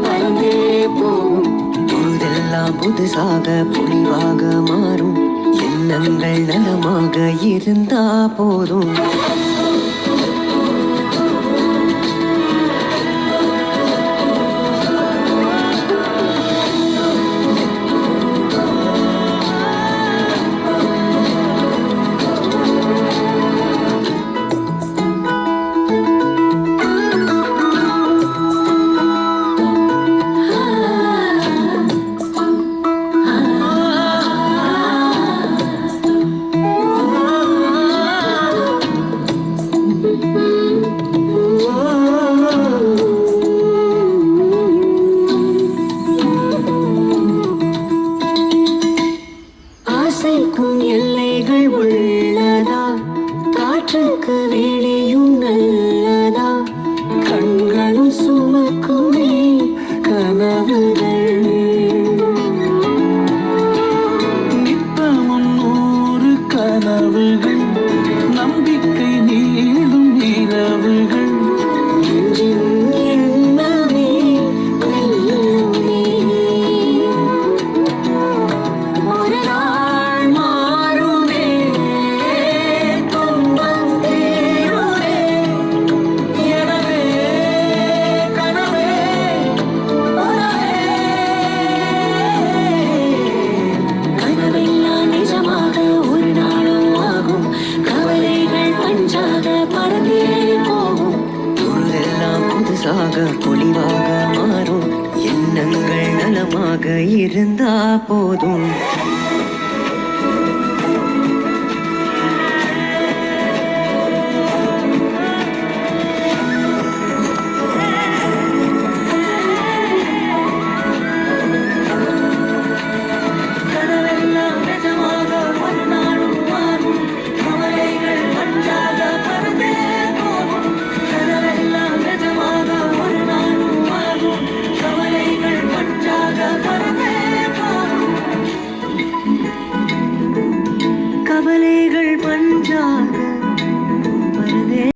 பறந்தே போகும். பொழுதெல்லாம் புதுசாக பொலிவாக மாறும். எண்ணங்கள் நலமாக இருந்தா போதும். ஆசைக்கும் எல்லைகள் உள்ளதா? காற்றுக்கு வேலையும் நல்லதா? கண்களும் சுமக்குமே கனவுகள். நித்தமும் 100 கனவுகள், நம்பிக்கை நீளும் இரவுகள். பொலிவாக மாறும். எண்ணங்கள் நலமாக இருந்தா போதும்.